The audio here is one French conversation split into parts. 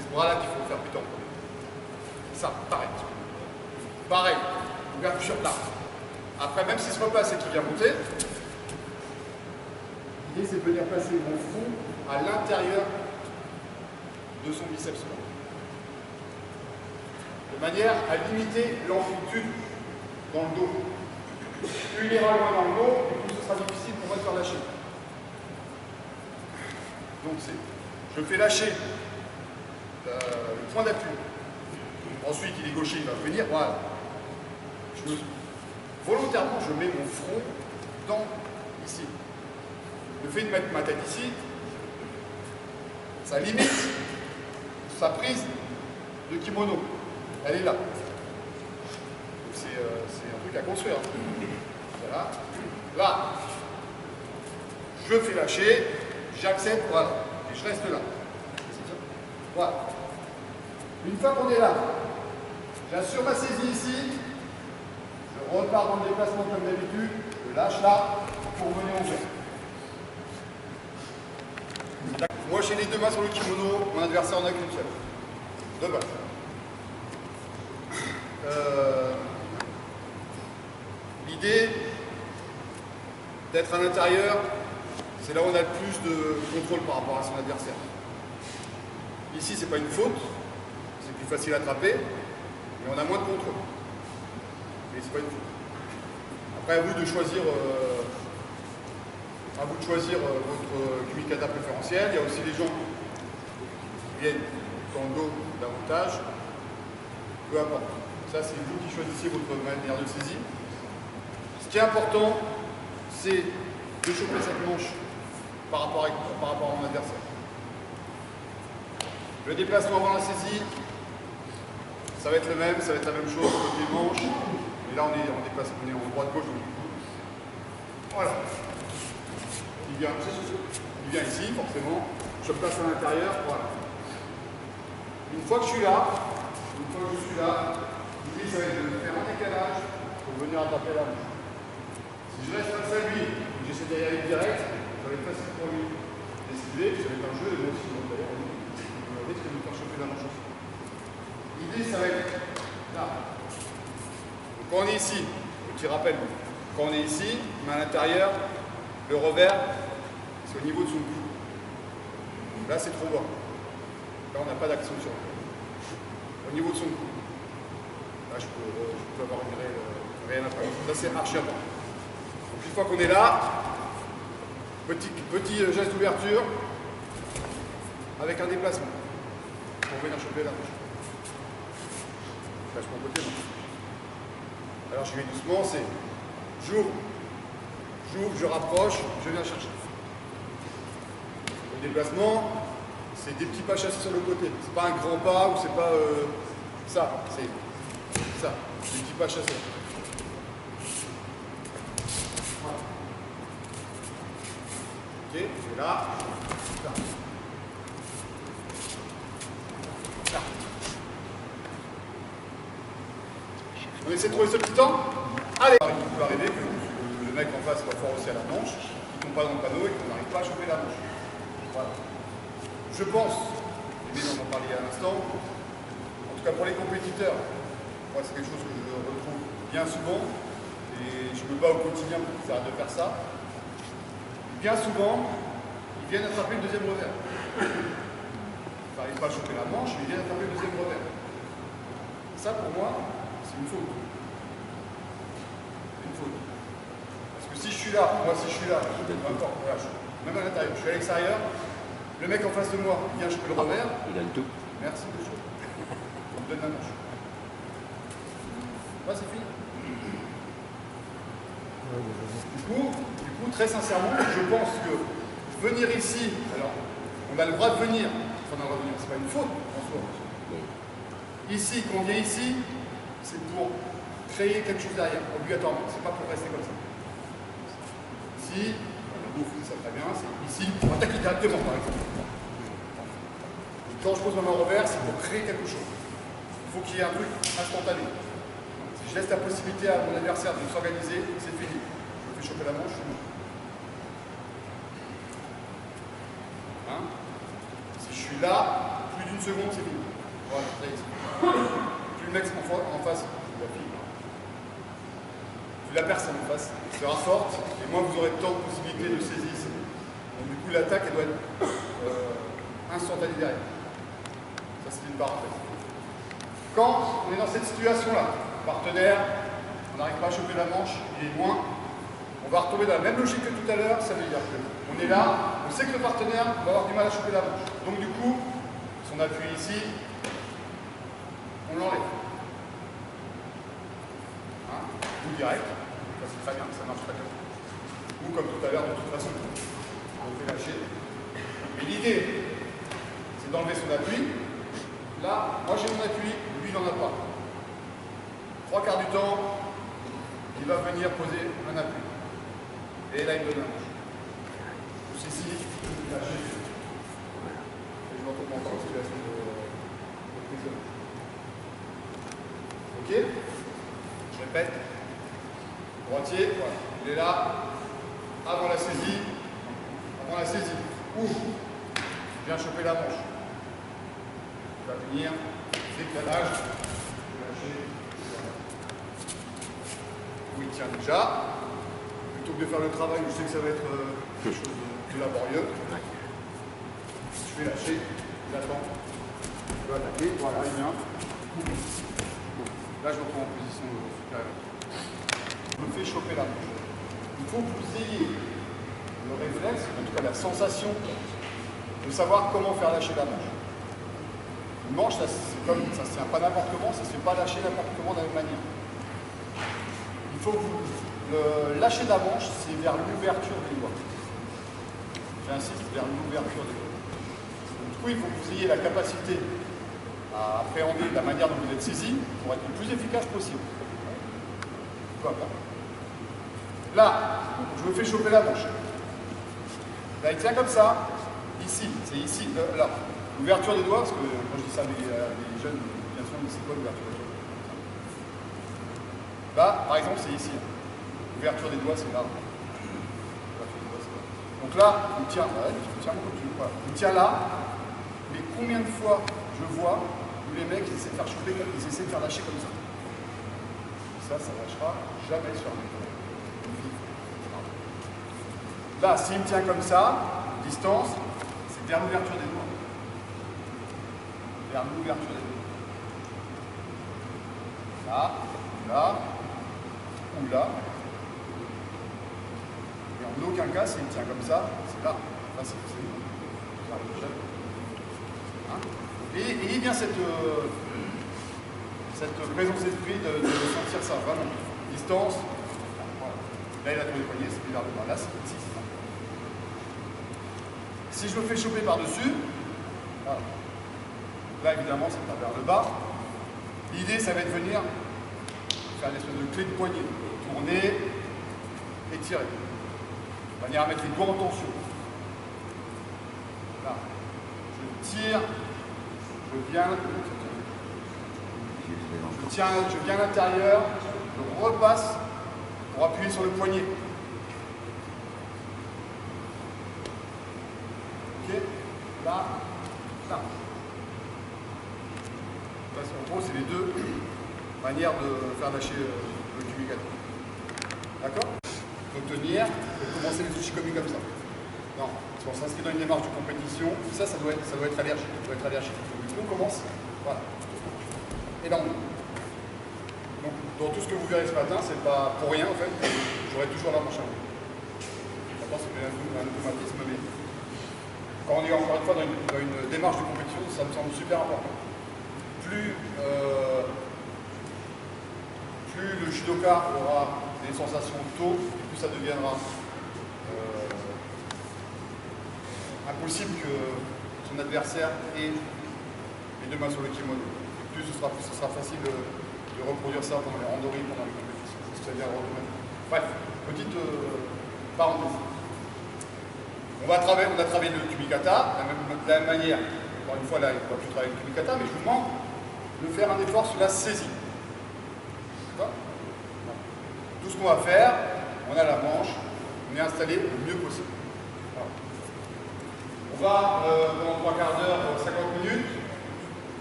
ce bras-là qu'il faut faire plutôt. Ça, pareil. Pareil, ouverture sur table. Après, même s'il se replace et qu'il vient monter, l'idée c'est de venir placer mon front à l'intérieur de son biceps. De manière à limiter l'amplitude dans le dos. Plus il ira loin dans le dos, plus ce sera difficile pour moi de faire lâcher. Donc je fais lâcher le point d'appui. Ensuite, il est gaucher, il va venir. Voilà. Volontairement, je mets mon front dans ici. Le fait de mettre ma tête ici, ça limite sa prise de kimono. Elle est là. C'est un truc à construire. Voilà. Là, je fais lâcher, j'accepte, voilà. Et je reste là. Voilà. Une fois qu'on est là, j'assure ma saisie ici. Je repars dans le déplacement comme d'habitude. Je lâche là pour mener au vert. Moi j'ai les deux mains sur le kimono, mon adversaire en a qu'une seule. De base. L'idée d'être à l'intérieur, c'est là où on a le plus de contrôle par rapport à son adversaire. Ici, c'est pas une faute, c'est plus facile à attraper, mais on a moins de contrôle. Mais c'est pas une faute. Après, à vous de choisir, votre kumikata préférentiel. Il y a aussi les gens qui viennent dans le dos davantage. Peu importe. Ça, c'est vous qui choisissez votre manière de saisie. Ce qui est important, c'est de choper cette manche par rapport à mon adversaire. Le déplacement avant la saisie, ça va être le même, ça va être la même chose, côté manche. Et là, on est en droite-gauche. Voilà. Il vient ici, forcément. Je place à l'intérieur, voilà. Une fois que je suis là, l'idée, ça va être de faire un décalage pour venir attraper la manche. Si je reste face à lui, et que j'essaie d'y aller direct, ça va être facile pour lui d'esquiver, ça va être un jeu, et moi aussi, d'ailleurs, on risque de me faire choper la manche aussi. L'idée, ça va être là. Donc, quand on est ici, petit rappel, quand on est ici, mais à l'intérieur, le revers, c'est au niveau de son cou. Là, c'est trop bas. Là, on n'a pas d'action sur lui. Au niveau de son cou. Là, je peux avoir une réelle impact. Ça, c'est archi important. Donc, une fois qu'on est là, petit geste d'ouverture avec un déplacement pour venir choper la manche. Là, je prends côté. Alors, je vais doucement, c'est j'ouvre, je rapproche, je viens chercher. Le déplacement, c'est des petits pas chassés sur le côté. C'est pas un grand pas ou c'est pas ça. C'est ça, des petits pas chassés. Voilà. Ok, c'est là. Là. Là. On essaie de trouver ce petit temps. Allez. Il peut arriver que le mec en face soit fort aussi à la manche, qu'il ne tombe pas dans le panneau et qu'on n'arrive pas à choper la manche. Voilà. Je pense, et on en parlait à l'instant, en tout cas pour les compétiteurs, moi c'est quelque chose que je retrouve bien souvent, et je me bats au quotidien pour qu'ils arrêtent de faire ça. Bien souvent, ils viennent attraper le deuxième revers. Ils n'arrivent pas à choper la manche, mais ils viennent attraper le deuxième revers. Ça pour moi, c'est une faute. Une faute. Parce que si je suis là, moi si je suis là, peu importe, voilà, même à l'intérieur, je suis à l'extérieur, le mec en face de moi, il vient choper le revers. Il a le tout. Merci, monsieur. On me donne la manche. Là, c'est fini. Du coup, très sincèrement, je pense que venir ici, alors, on a le droit de venir, enfin, on a le droit de venir, c'est pas une faute en soi. Ici, quand on vient ici, c'est pour créer quelque chose derrière, obligatoirement, c'est pas pour rester comme ça. Ici, le bouffe, ça très bien, c'est ici, pour attaquer directement par exemple. Quand je pose ma main au revers, c'est pour créer quelque chose. Il faut qu'il y ait un truc instantané. Si je laisse la possibilité à mon adversaire de s'organiser, c'est fini. Je fais choper la manche, je suis mort. Hein? Si je suis là, plus d'une seconde, c'est fini. Voilà, ça y est. Plus le mec en face, la fille, plus la personne en face sera forte, et moins vous aurez tant de possibilités de saisie ici. Donc du coup, l'attaque, elle doit être instantanée derrière. Ça, c'est une parenthèse. Quand on est dans cette situation-là, partenaire, on n'arrive pas à choper la manche, il est loin, on va retomber dans la même logique que tout à l'heure, ça veut dire qu'on est là, on sait que le partenaire va avoir du mal à choper la manche. Donc du coup, si on appuie ici, on l'enlève. Hein? Ou direct, ça c'est très bien, ça marche très bien. Ou comme tout à l'heure, de toute façon, on fait lâcher. Mais l'idée, c'est d'enlever son appui. Là, moi j'ai mon appui, lui il n'en a pas. 3/4 du temps, il va venir poser un appui. Et là, il me donne un manche. Pousse ici, lâcher. Et je me retrouve encore en situation de prise de manche. Ok? Je répète. Droitier, voilà. Il est là, avant la saisie. Avant la saisie. Ouf! Je viens choper la manche. Il va venir, décalage, lâcher. Voilà. Où il tient déjà. Plutôt que de faire le travail, je sais que ça va être quelque chose de laborieux. Je vais lâcher, j'attends. Je vais attaquer, voilà, il vient. Là, je reprends en position supérieure. Je me fais choper la manche. Il faut que vous ayez le réflexe, en tout cas la sensation, de savoir comment faire lâcher la manche. Une manche, ça se tient pas n'importe comment, ça ne se fait pas lâcher n'importe comment de la même manière. Il faut que vous lâcher la manche, c'est vers l'ouverture des doigts. J'insiste, vers l'ouverture des doigts. Du coup, il faut que vous ayez la capacité à appréhender la manière dont vous êtes saisi pour être le plus efficace possible. Peu importe. Là, je me fais choper la manche. Là, il tient comme ça. Ici, c'est ici. Là, l'ouverture des doigts, parce que quand je dis ça à des jeunes, bien sûr, mais c'est quoi l'ouverture des doigts? Là, par exemple, c'est ici. L'ouverture des doigts, c'est là. Donc là, il tient, il tient là, mais combien de fois je vois où les mecs ils essaient de faire choper, ils essaient de faire lâcher comme ça. Ça lâchera jamais sur un mec. Là, s'il me tient comme ça, distance, c'est vers l'ouverture des doigts. Vers l'ouverture des doigts. Là, là, ou là. Et en aucun cas, s'il me tient comme ça, c'est là. Là, c'est hein? Et il y a cette présence d'esprit de sentir ça, vraiment. Distance. Voilà. Là, il a trouvé le poignet, c'est vers le bas. Là, c'est ici. Si je me fais choper par-dessus, voilà. Là, évidemment, c'est pas vers le bas. L'idée, ça va être de venir faire une espèce de clé de poignet. Tourner et tirer. De manière à mettre les doigts en tension. Là. Je tire. Je viens à l'intérieur, je repasse pour appuyer sur le poignet. Ok? Là, là. En gros, c'est les deux manières de faire lâcher le cubicateur. D'accord? Il faut tenir et commencer les uchikomi comme ça. Non, si on s'inscrit dans une démarche de compétition, ça doit être allergique. Ça doit être allergique. Donc, on commence. Voilà. Et là, on... Donc, dans tout ce que vous verrez ce matin, c'est pas pour rien en fait. J'aurai toujours la manche à vous. D'abord, c'est un automatisme, mais quand on est encore une fois dans une démarche de compétition, ça me semble super important. Plus le judoka aura des sensations tôt, plus ça deviendra impossible que son adversaire ait les deux mains sur le kimono. Plus ce sera facile de reproduire ça pendant les randonnées, pendant les compétitions. C'est-à-dire bref, petite parenthèse. On a travaillé le kubikata de la même manière. Encore une fois, là, il ne va plus travailler le kubikata, mais je vous demande de faire un effort sur la saisie. D'accord ? Tout ce qu'on va faire, on a la manche, on est installé le mieux possible. Voilà. On va, pendant 3/4 d'heure, 50 minutes,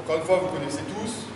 Encore une fois, vous connaissez tous.